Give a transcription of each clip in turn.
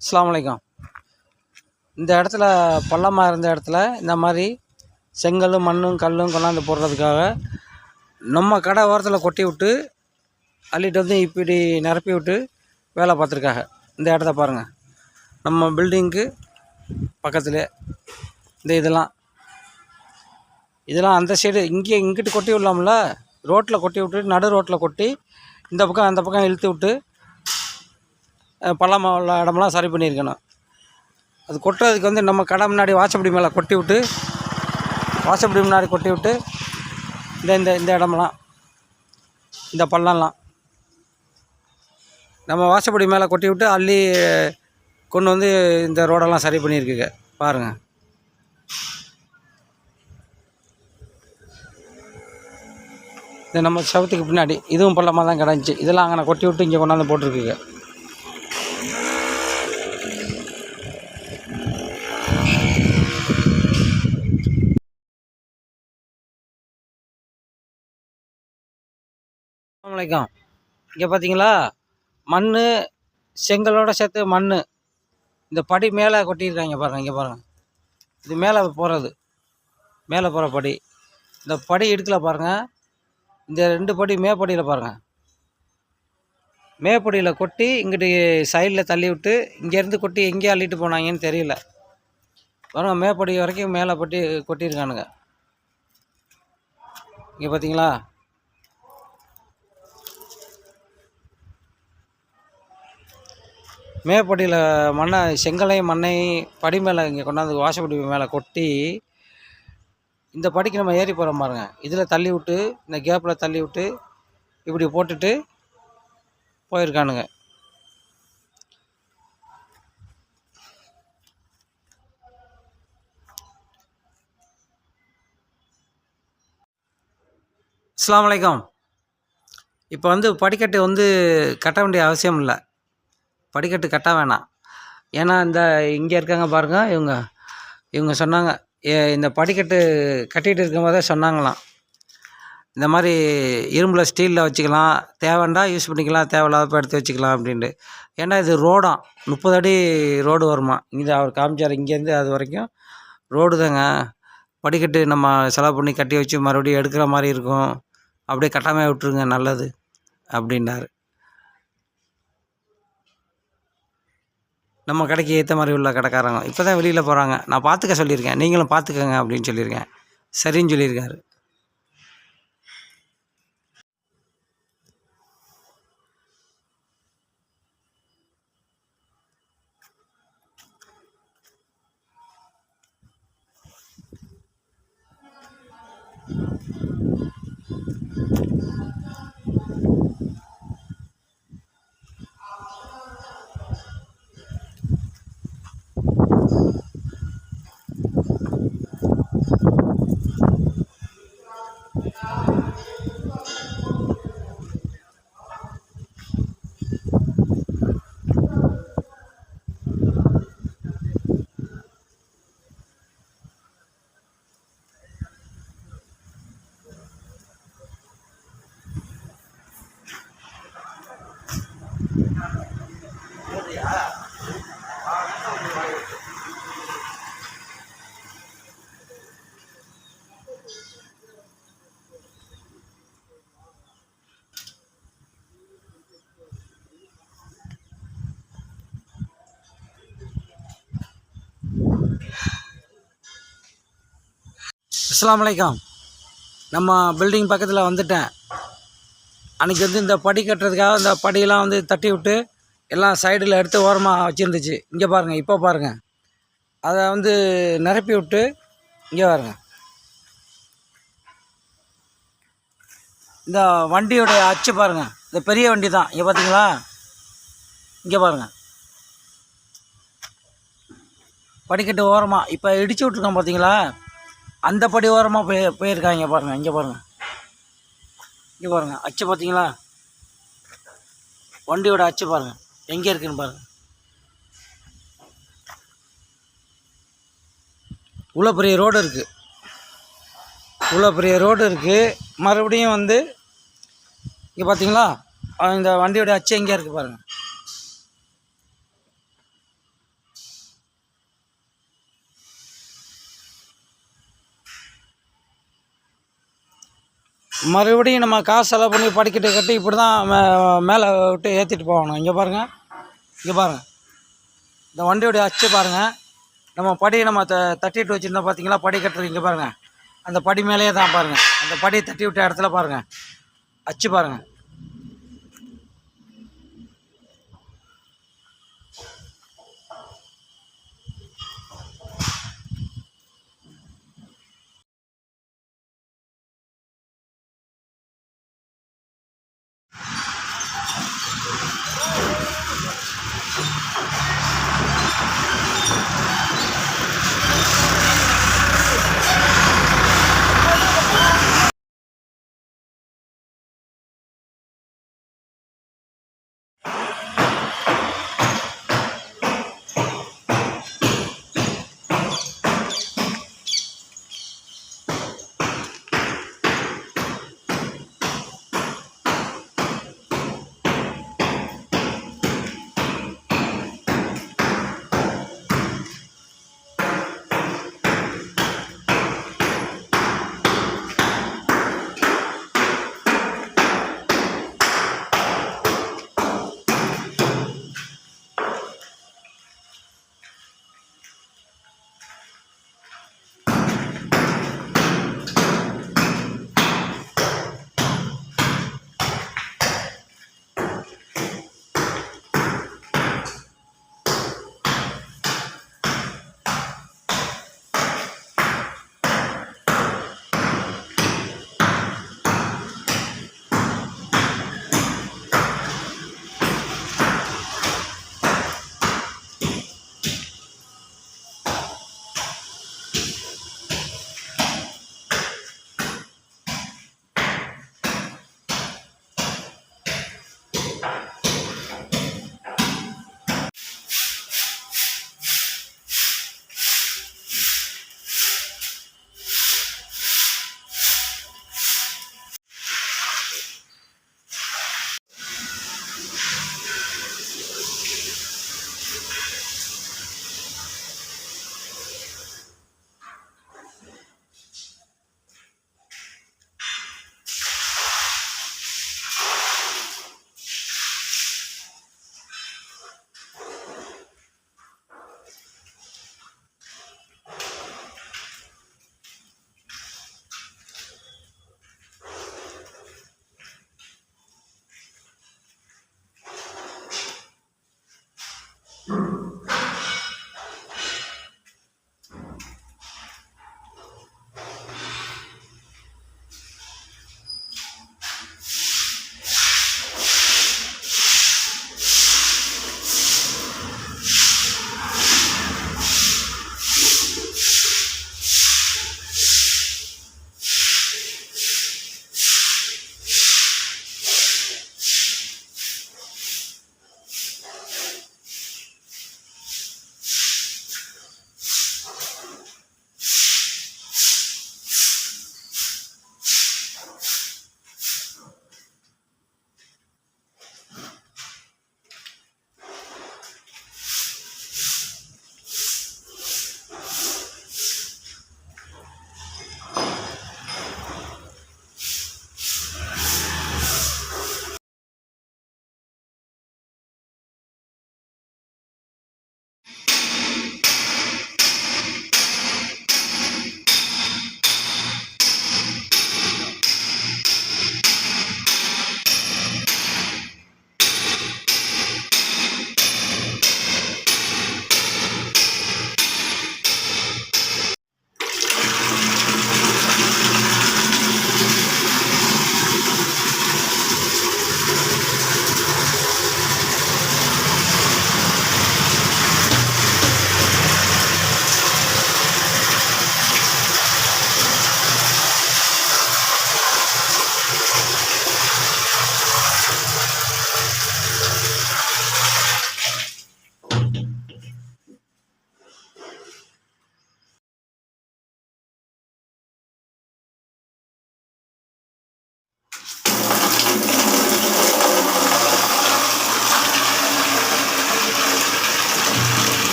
அஸ்ஸலாமு அலைக்கும். இந்த இடத்துல பள்ளமாக இருந்த இடத்துல இந்த மாதிரி செங்கல்லும் மண்ணும் கல்லும் கொண்டாந்து போடுறதுக்காக நம்ம கடை ஓரத்தில் கொட்டி விட்டு அள்ளிட்டு வந்து இப்படி நிரப்பி விட்டு வேலை பார்த்துருக்காங்க. இந்த இடத்த பாருங்கள், நம்ம பில்டிங்க்கு பக்கத்தில் இந்த இதெல்லாம் அந்த சைடு இங்கிட்டு கொட்டி விடலாம்ல, ரோட்டில் கொட்டி விட்டு நடு ரோட்டில் கொட்டி இந்த பக்கம் அந்த பக்கம் இழுத்து விட்டு பள்ளமாக உள்ள இடமெல்லாம் சரி பண்ணியிருக்கணும். அது கொட்டுறதுக்கு வந்து நம்ம கடை முன்னாடி வாசப்படி மேலே கொட்டி விட்டு இந்த இடமெல்லாம் இந்த பள்ளம்லாம் நம்ம வாசப்படி மேலே கொட்டி விட்டு அள்ளி கொண்டு வந்து இந்த ரோடெல்லாம் சரி பண்ணியிருக்குங்க பாருங்கள். இது நம்ம சவத்துக்கு பின்னாடி இதுவும் பள்ளமாக தான் கிடந்துச்சு. இதெல்லாம் அங்கே கொட்டி விட்டு இங்கே கொண்டாந்து போட்டிருக்குங்க. அஸ்ஸலாமு இங்கே பார்த்தீங்களா, மண் செங்கலோடு சேர்த்து மண் இந்த படி மேலே கொட்டியிருக்காங்க பாருங்கள். இங்கே பாருங்கள், இது மேலே போகிற படி. இந்த படி இடுக்கில் பாருங்கள், இந்த 2 படி மேப்படியில் பாருங்கள். மேப்படியில் கொட்டி இங்கிட்டு சைடில் தள்ளி விட்டு இங்கேருந்து கொட்டி எங்கேயும் அள்ளிட்டு போனாங்கன்னு தெரியல பாருங்கள். மேப்படி வரைக்கும் மேலே கொட்டியிருக்கானுங்க. இங்கே பார்த்தீங்களா, மேப்படியில் செங்கலையும் மண்ணையும் படி மேலே இங்கே கொண்டாந்து வாசப்படி மேலே கொட்டி இந்த படிக்கு நம்ம ஏறி போகிறோம் பாருங்கள். இதில் தள்ளி விட்டு இந்த கேப்பில் தள்ளி விட்டு இப்படி போட்டுட்டு போயிருக்கானுங்க. அஸ்ஸலாமு அலைக்கும். இப்போ வந்து படிக்கட்டு வந்து கட்ட வேண்டிய அவசியம் இல்லை, படிக்கட்டு கட்ட வேணாம். ஏன்னா இங்கே இருக்காங்க பாருங்கள், இவங்க சொன்னாங்க, இந்த படிக்கட்டு கட்டிகிட்டு இருக்கும்போதே சொன்னாங்களாம், இந்த மாதிரி இரும்பில் ஸ்டீலில் வச்சுக்கலாம், தேவைண்டா யூஸ் பண்ணிக்கலாம், தேவையில்லாதப்போ எடுத்து வச்சுக்கலாம் அப்படின்ட்டு. ஏன்னா இது ரோடாம், 30 அடி ரோடு வருமா. இங்கே அவர் காமிச்சார், இங்கேருந்து அது வரைக்கும் ரோடு தாங்க. படிக்கட்டு நம்ம செலவு பண்ணி கட்டி வச்சு மறுபடியும் எடுக்கிற மாதிரி இருக்கும், அப்படியே கட்டாமல் விட்டுருங்க நல்லது அப்படின்னாரு. நம்ம கடைக்கு ஏற்ற மாதிரி உள்ள கடைக்காரங்க இப்போ தான் வெளியில் போகிறாங்க. நான் பார்த்துக்க சொல்லியிருக்கேன், நீங்களும் பார்த்துக்கங்க அப்படின்னு சொல்லியிருக்கேன். சரின்னு சொல்லியிருக்காரு. அஸ்ஸலாமு அலைக்கும். நம்ம பில்டிங் பக்கத்தில் வந்துட்டேன். அன்றைக்கி வந்து இந்த படி கட்டுறதுக்காக இந்த படியெல்லாம் வந்து தட்டி விட்டு எல்லாம் சைடில் எடுத்து ஓரமாக வச்சுருந்துச்சு. இங்கே பாருங்கள், இப்போ பாருங்கள், அதை வந்து நிரப்பி விட்டு இங்கே பாருங்கள், இந்த வண்டியோடைய அச்சு பாருங்கள், இந்த பெரிய வண்டி தான். இங்கே பார்த்தீங்களா, இங்கே பாருங்கள், படிக்கட்டு ஓரமாக இப்போ இடிச்சு விட்ருக்கோம் பார்த்தீங்களா, அந்த படி ஓரமாக போயிருக்காங்க பாருங்கள். இங்கே பாருங்கள், அச்சு பார்த்தீங்களா, வண்டியோட அச்சு பாருங்கள் எங்கே இருக்குன்னு பாருங்கள். இவ்வளோ பெரிய ரோடு இருக்குது. மறுபடியும் வந்து இங்கே பார்த்தீங்களா, இந்த வண்டியோட அச்சு எங்கே இருக்குது பாருங்கள். மறுபடியும் நம்ம காசு செலவு பண்ணி படிக்கட்டு கட்டி இப்படி தான் மேலே விட்டு ஏற்றிட்டு போகணும். இங்கே பாருங்கள், இங்கே பாருங்கள், இந்த வண்டியோடைய அச்சு பாருங்கள். நம்ம படி நம்ம தட்டிட்டு வச்சுருந்தோம் பார்த்தீங்களா, படி கட்டுறது. இங்கே பாருங்கள், அந்த படி மேலேயே தான் பாருங்கள், அந்த படி தட்டி விட்ட இடத்துல பாருங்கள் அச்சு பாருங்கள்.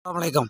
வலைக்கம்.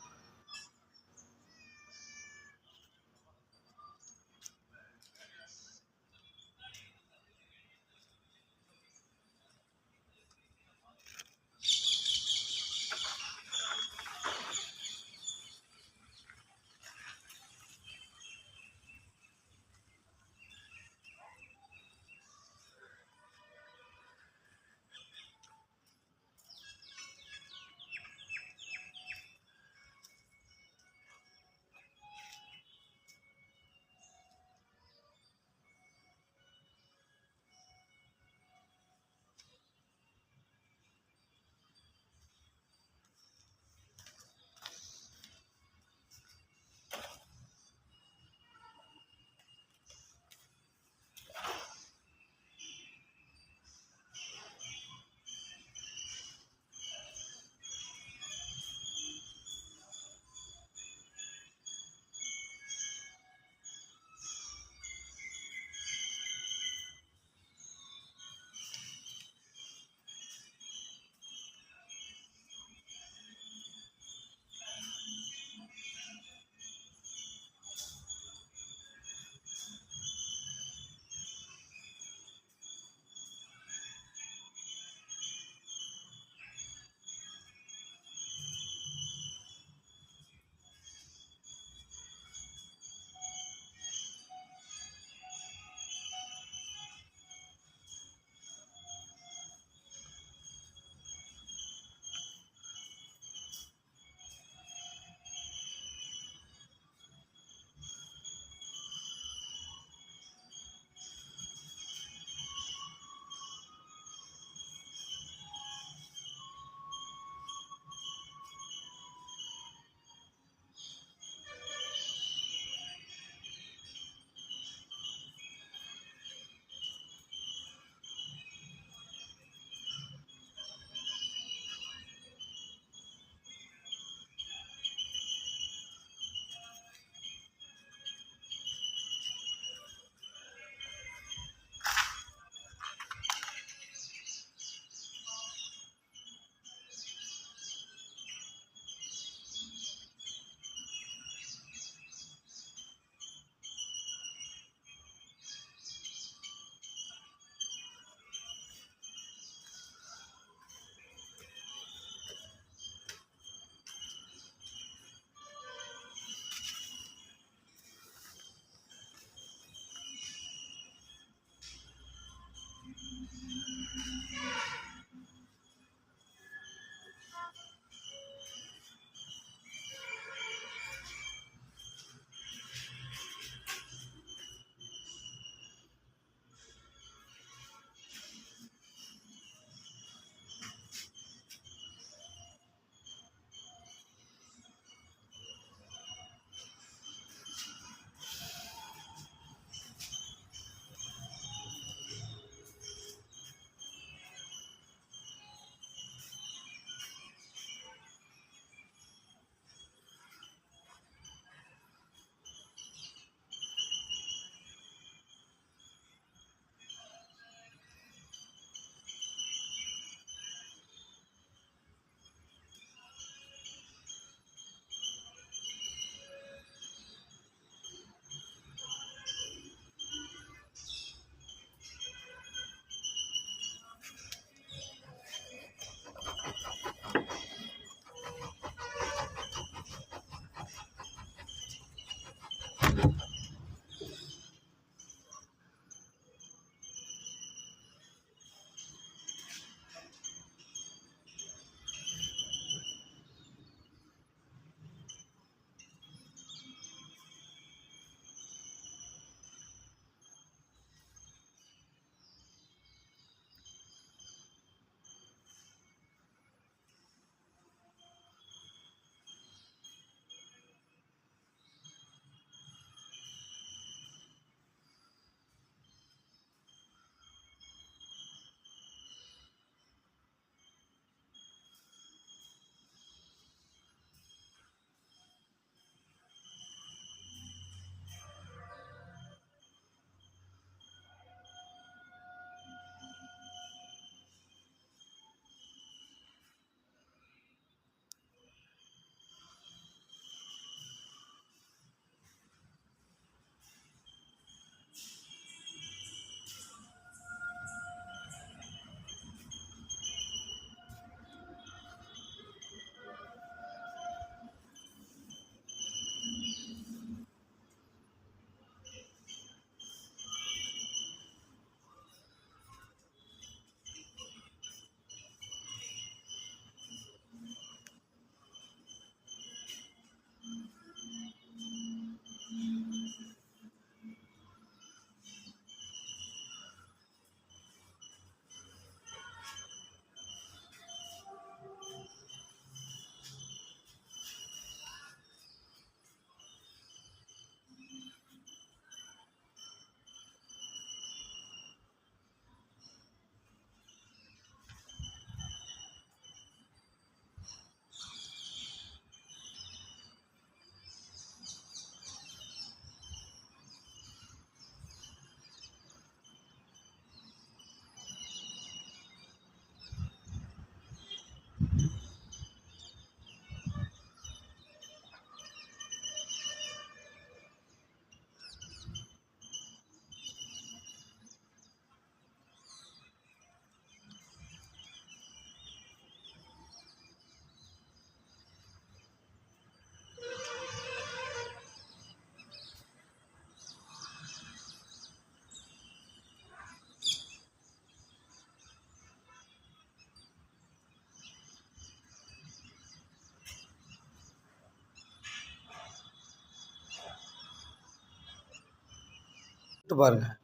பாருங்கள்,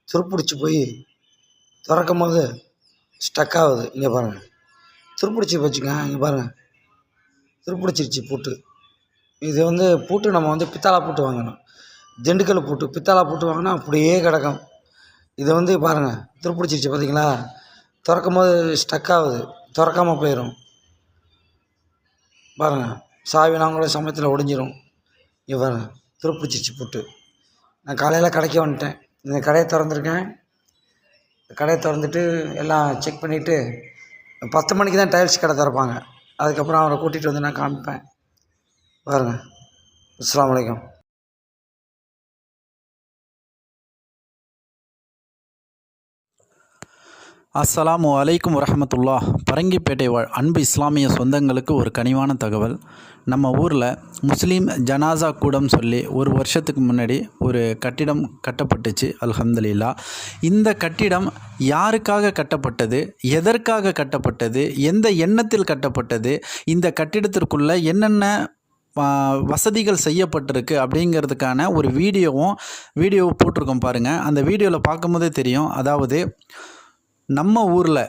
துருப்பிடிச்சி போய் திறக்கும் போது ஸ்டக் ஆகுது. இங்கே பாருங்கள், துருப்பிடிச்சி போச்சுங்க. இங்கே பாருங்கள், துருப்பிடிச்சிருச்சு பூட்டு. இது வந்து பூட்டு நம்ம வந்து பித்தாளா பூட்டு வாங்கணும். திண்டுக்கல் பூட்டு, பித்தாளா பூட்டு வாங்கினா அப்படியே கிடக்கும். இதை வந்து பாருங்கள், துருப்பிடிச்சிருச்சு பார்த்தீங்களா? திறக்கும் போது ஸ்டக் ஆகுது, திறக்காமல் போயிடும். பாருங்கள், சாவி நாங்களே சமயத்தில் ஒடிஞ்சிரும். இங்கே பாருங்கள், துருப்பிடிச்சிருச்சு பூட்டு. நான் காலையில் கடைக்கு வந்துட்டேன். இந்த கடையை திறந்துருக்கேன். கடையை திறந்துட்டு எல்லாம் செக் பண்ணிவிட்டு 10 மணிக்கு தான் டைல்ஸ் கடை திறப்பாங்க. அதுக்கப்புறம் அவரை கூட்டிகிட்டு வந்து நான் காமிப்பேன். பாருங்கள். அஸ்ஸலாமு அலைக்கும். அஸ்ஸலாமு அலைக்கும் வரஹமத்துல்லாஹ். பரங்கிப்பேட்டை வாழ் அன்பு இஸ்லாமிய சொந்தங்களுக்கு ஒரு கனிவான தகவல். நம்ம ஊரில் முஸ்லீம் ஜனாசா கூடம் சொல்லி ஒரு வருஷத்துக்கு முன்னாடி ஒரு கட்டிடம் கட்டப்பட்டுச்சு. அல்ஹம்துலில்லாஹ். இந்த கட்டிடம் யாருக்காக கட்டப்பட்டது, எதற்காக கட்டப்பட்டது, எந்த எண்ணத்தில் கட்டப்பட்டது, இந்த கட்டிடத்திற்குள்ளே என்னென்ன வசதிகள் செய்யப்பட்டிருக்கு அப்படிங்கிறதுக்கான ஒரு வீடியோ போட்டிருக்கோம் பாருங்கள். அந்த வீடியோவில் பார்க்கும்போதே தெரியும். அதாவது நம்ம ஊரில்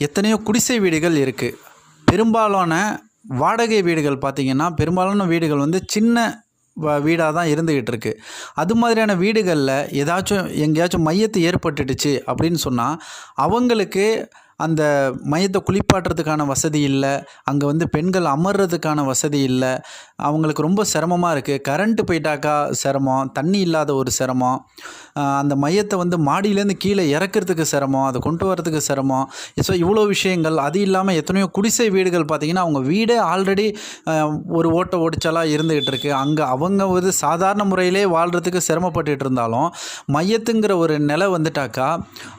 எத்தனையோ குடிசை வீடுகள் இருக்குது. பெரும்பாலான வாடகை வீடுகள் பார்த்திங்கன்னா, பெரும்பாலான வீடுகள் வந்து சின்ன வீடாக தான் இருந்துக்கிட்டு இருக்குது. அது மாதிரியான வீடுகளில் எங்கேயாச்சும் மையத்து ஏற்பட்டுடுச்சு அப்படின்னு சொன்னால் அவங்களுக்கு அந்த மையத்தை குளிப்பாட்டுறதுக்கான வசதி இல்லை, அங்கே வந்து பெண்கள் அமர்றதுக்கான வசதி இல்லை. அவங்களுக்கு ரொம்ப சிரமமாக இருக்குது. கரண்ட்டு போயிட்டாக்கா சிரமம், தண்ணி இல்லாத ஒரு சிரமம், அந்த மையத்தை வந்து மாடியிலேருந்து கீழே இறக்கிறதுக்கு சிரமம், அதை கொண்டு வரதுக்கு சிரமம். ஸோ இவ்வளோ விஷயங்கள். அது இல்லாமல் எத்தனையோ குடிசை வீடுகள் பார்த்திங்கன்னா, அவங்க வீடே ஆல்ரெடி ஒரு ஓடிச்சலாக இருந்துக்கிட்டு இருக்குது. அங்கே அவங்க ஒரு சாதாரண முறையிலே வாழ்கிறதுக்கு சிரமப்பட்டுட்டு இருந்தாலும் மையத்துங்கிற ஒரு நிலை வந்துட்டாக்கா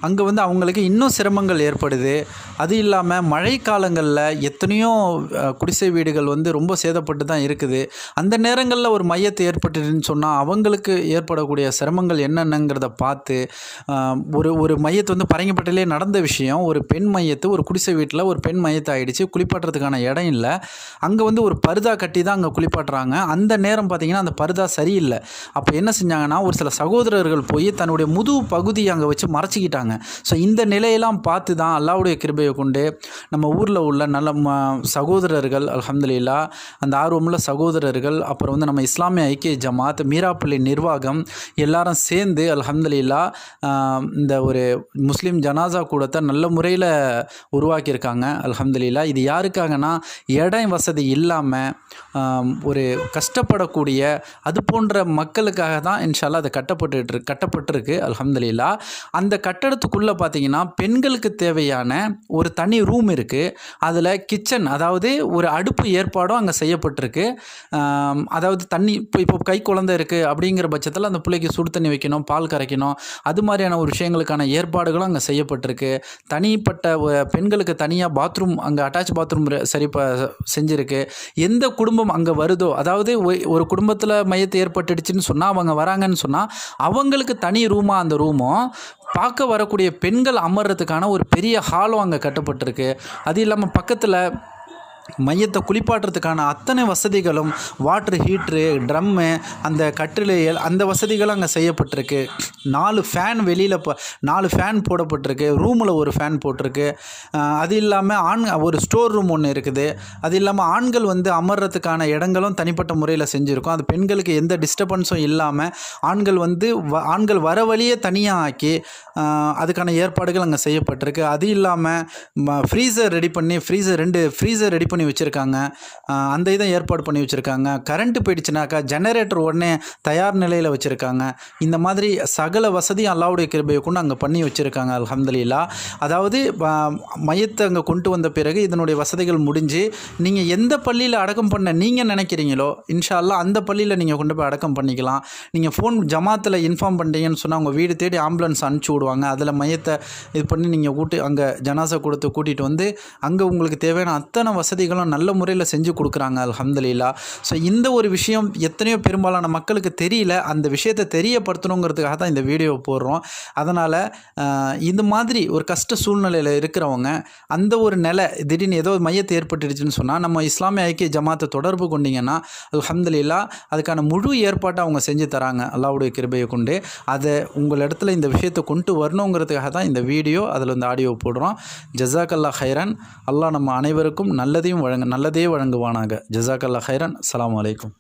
அங்கே வந்து அவங்களுக்கு இன்னும் சிரமங்கள் ஏற்படுது. அது இல்லாமல் மழை காலங்களில் எத்தனையோ குடிசை வீடுகள் வந்து ரொம்ப சேதப்பட்டு தான் இருக்குது. அந்த நேரங்களில் ஒரு மையத்தை ஏற்பட்டுன்னு சொன்னால் அவங்களுக்கு ஏற்படக்கூடிய சிரமங்கள் என்னென்னங்கிறத பார்த்து ஒரு மையத்தை வந்து பரங்கிப்பட்டிலே நடந்த விஷயம். ஒரு பெண் மையத்து, ஒரு குடிசை வீட்டில் ஒரு பெண் மையத்தை ஆகிடுச்சு. குளிப்பாட்டுறதுக்கான இடம் இல்லை. அங்கே வந்து ஒரு பருதா கட்டி தான் அங்கே குளிப்பாட்டுறாங்க. அந்த நேரம் பார்த்திங்கன்னா அந்த பருதா சரியில்லை. அப்போ என்ன செஞ்சாங்கன்னா, ஒரு சில சகோதரர்கள் போய் தன்னுடைய முதுகு பகுதியை அங்கே வச்சு மறைச்சிக்கிட்டாங்க. ஸோ இந்த நிலையெல்லாம் பார்த்து தான் அல்லாஹ்வுடைய கிருபையை கொண்டு நம்ம ஊரில் உள்ள நல்ல சகோதரர்கள், அல்ஹம்துலில்லாஹ், அந்த ஆர்வமுள்ள சகோதரர்கள், அப்புறம் வந்து நம்ம இஸ்லாமிய ஐக்கிய ஜமாத், மீராப்பள்ளி நிர்வாகம் எல்லாரும் சேர்ந்து அல்ஹம்துலில்லாஹ் இந்த ஒரு முஸ்லீம் ஜனாசா கூடத்தை நல்ல முறையில் உருவாக்கியிருக்காங்க. அல்ஹம்துலில்லாஹ். இது யாருக்காகனா, இடம் வசதி இல்லாமல் ஒரு கஷ்டப்படக்கூடிய அது போன்ற மக்களுக்காக தான் இன்ஷா அல்லாஹ் அது கட்டப்பட்டிருக்கு. அல்ஹம்துலில்லாஹ். அந்த கட்டடத்துக்குள்ளே பார்த்திங்கன்னா பெண்களுக்கு தேவையான ஒரு தனி ரூம் இருக்குது. அதில் கிச்சன், அதாவது ஒரு அடுப்பு ஏற்பாடும் அங்கே செய்யப்பட்டிருக்கு. அதாவது தண்ணி இப்போ கை குழந்தை இருக்குது அப்படிங்கிற பட்சத்தில் அந்த பிள்ளைக்கு சுடு தண்ணி வைக்கணும், பால் கரைக்கணும், அது மாதிரியான ஒரு விஷயங்களுக்கான ஏற்பாடுகளும் அங்கே செய்யப்பட்டிருக்கு. தனிப்பட்ட பெண்களுக்கு தனியாக பாத்ரூம், அங்கே அட்டாச் பாத்ரூம் செஞ்சுருக்கு. எந்த குடும்பம் அங்கே வருதோ, அதாவது ஒரு குடும்பத்தில் மையத்தை ஏற்பட்டுடுச்சுன்னு சொன்னால் அவங்க வராங்கன்னு சொன்னால் அவங்களுக்கு தனி ரூமாக அந்த ரூமும், பார்க்க வரக்கூடிய பெண்கள் அமர்றதுக்கான ஒரு பெரிய ஹாலும் அங்கே கட்டப்பட்டிருக்கு. அது இல்லாமல் பக்கத்தில் மையத்தை குளிப்பாட்டுறதுக்கான அத்தனை வசதிகளும், வாட்ரு ஹீட்ரு, ட்ரம்மு, அந்த கட்டில், அந்த வசதிகளும் அங்கே செய்யப்பட்டிருக்கு. 4 ஃபேன் வெளியில் 4 ஃபேன் போடப்பட்டிருக்கு. ரூமில் ஒரு ஃபேன் போட்டிருக்கு. அது இல்லாமல் ஒரு ஸ்டோர் ரூம் ஒன்று இருக்குது. அது இல்லாமல் ஆண்கள் வந்து அமர்றதுக்கான இடங்களும் தனிப்பட்ட முறையில் செஞ்சுருக்கோம். அது பெண்களுக்கு எந்த டிஸ்டர்பன்ஸும் இல்லாமல் ஆண்கள் வர வழியே தனியாக ஆக்கி அதுக்கான ஏற்பாடுகள் அங்கே செய்யப்பட்டிருக்கு. அது இல்லாமல் ஃப்ரீசர் ரெடி பண்ணி 2 ஃப்ரீசர் ரெடி பண்ணி வச்சுருக்காங்க. அந்த இதை ஏற்பாடு பண்ணி வச்சுருக்காங்க. கரண்ட்டு போயிடுச்சுனாக்கா ஜெனரேட்டர் உடனே தயார் நிலையில் வச்சுருக்காங்க. இந்த மாதிரி சகல வசதியும் அல்லாஹ்வுடைய கிருபையை கொண்டு அங்கே பண்ணி வச்சுருக்காங்க. அல்ஹம்துலில்லாஹ். அதாவது மையத்தை அங்கே கொண்டு வந்த பிறகு இதனுடைய வசதிகள் முடிஞ்சு நீங்கள் எந்த பள்ளியில் அடக்கம் பண்ண நீங்கள் நினைக்கிறீங்களோ இன்ஷா அல்லாஹ் அந்த பள்ளியில் நீங்கள் கொண்டு போய் அடக்கம் பண்ணிக்கலாம். நீங்கள் ஃபோன் ஜமாத்தில் இன்ஃபார்ம் பண்ணிட்டீங்கன்னு சொன்னால் அவங்க வீடு தேடி ஆம்புலன்ஸ் அனுப்பிச்சி விடுவாங்க. அதில் மையத்தை இது பண்ணி நீங்கள் அங்கே ஜனாசா கூடத்தை கூட்டிகிட்டு வந்து அங்கே உங்களுக்கு தேவையான அத்தனை வசதிகள் வசதிகளும் நல்ல முறையில் செஞ்சு கொடுக்குறாங்க அல்ஹம்துலில்லாஹ். ஸோ இந்த ஒரு விஷயம் எத்தனையோ பெரும்பாலான மக்களுக்கு தெரியல. அந்த விஷயத்தை தெரியப்படுத்தணுங்கிறதுக்காக தான் இந்த வீடியோ போடுறோம். அதனால் இந்த மாதிரி ஒரு கஷ்ட சூழ்நிலையில் இருக்கிறவங்க அந்த ஒரு நிலை திடீர்னு ஏதோ மையத்தை ஏற்பட்டுடுச்சுன்னு சொன்னால் நம்ம இஸ்லாமிய ஐக்கிய ஜமாத்தை தொடர்பு கொண்டீங்கன்னா அல்ஹம்துலில்லாஹ் அதுக்கான முழு ஏற்பாட்டை அவங்க செஞ்சு தராங்க அல்லாஹ்வுடைய கிருபையை கொண்டு. அதை உங்கள் இடத்துல இந்த விஷயத்தை கொண்டு வரணுங்கிறதுக்காக தான் இந்த வீடியோ அதில் இந்த ஆடியோ போடுறோம். ஜஸாக்கல்லா ஹைரன். அல்லாஹ் நம்ம அனைவருக்கும் நல்லதே வழங்குவானாக. ஜஸாக்கல்லா ஹைரன். அஸ்ஸலாமு அலைக்கும்.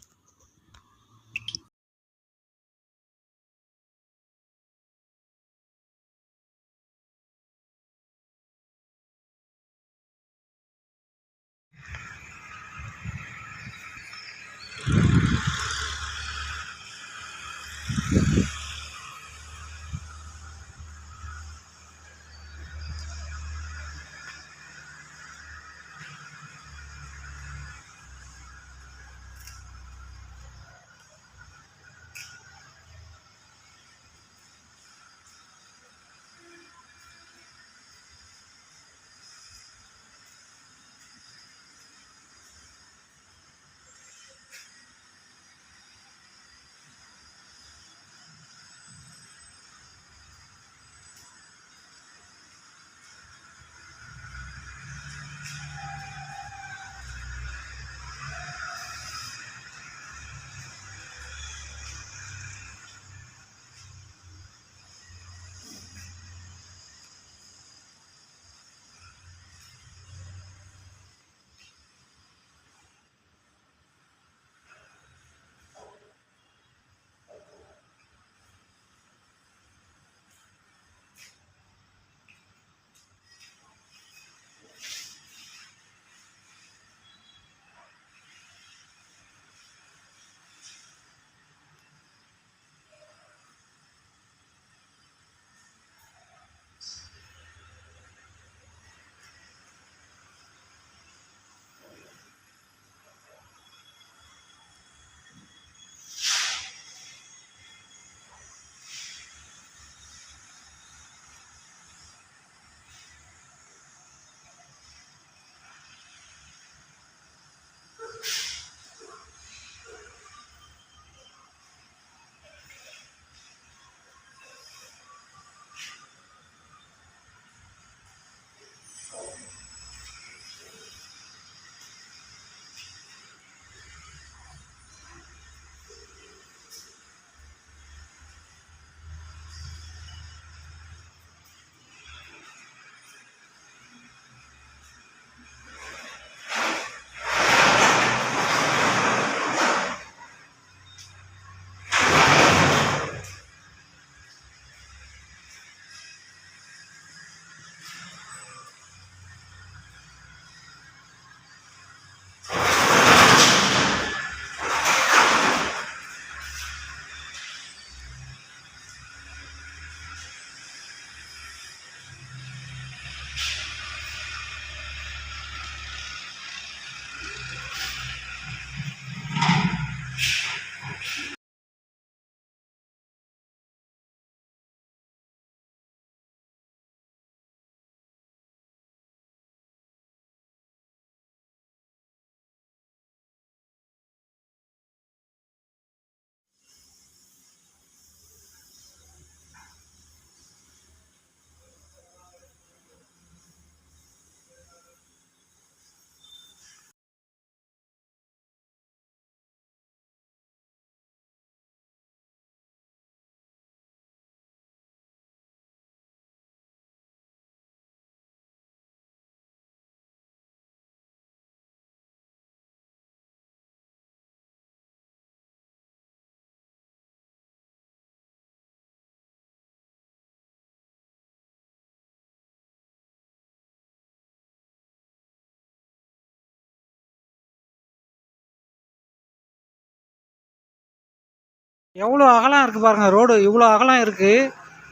எவ்வளோ அகலம் இருக்குது பாருங்கள். ரோடு இவ்வளோ அகலம் இருக்குது.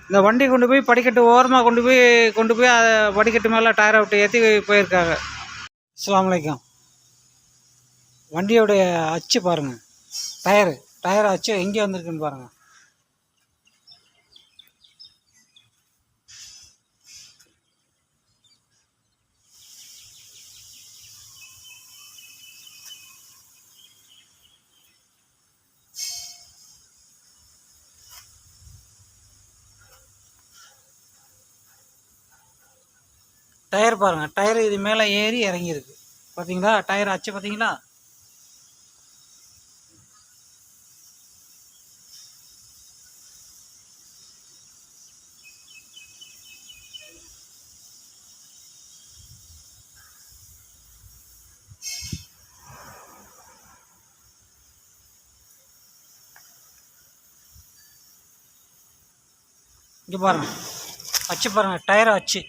இந்த வண்டி கொண்டு போய் படிக்கட்டு ஓரமாக கொண்டு போய் அதை படிக்கட்டு மேலே டயரை விட்டு ஏற்றி போயிருக்காங்க. அஸ்ஸலாமு அலைக்கும். வண்டியோடைய அச்சு பாருங்கள். டயர் அச்சு எங்கே வந்திருக்குன்னு பாருங்கள். டயர் பாருங்கள், டயர் இது மேலே ஏறி இறங்கியிருக்கு. பார்த்தீங்களா டயர் அச்சு பார்த்தீங்களா? இங்கே பாருங்கள் அச்சு பாருங்கள், டயர் அச்சு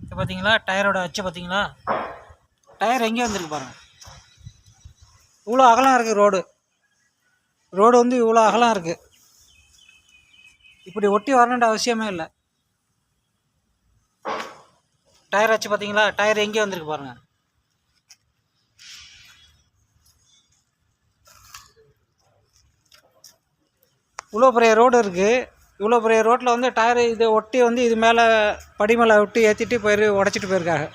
இது பார்த்தீங்களா? டயரோட அச்சு பார்த்தீங்களா? டயர் எங்கே வந்திருக்கு பாருங்கள். இவ்வளோ அகலம் இருக்குது ரோடு வந்து இவ்வளோ அகலம் இருக்குது. இப்படி ஒட்டி வரணுன்ற அவசியமே இல்லை. டயர் அச்சு பார்த்தீங்களா? டயர் எங்கே வந்திருக்கு பாருங்கள். இவ்வளோ பெரிய ரோடு இருக்குது. இவ்வளோ பெரிய ரோட்டில் வந்து டயர் இதை ஒட்டி வந்து இது மேலே படி மேலே ஒட்டி ஏற்றிட்டு உடச்சிட்டு போயிருக்காங்க.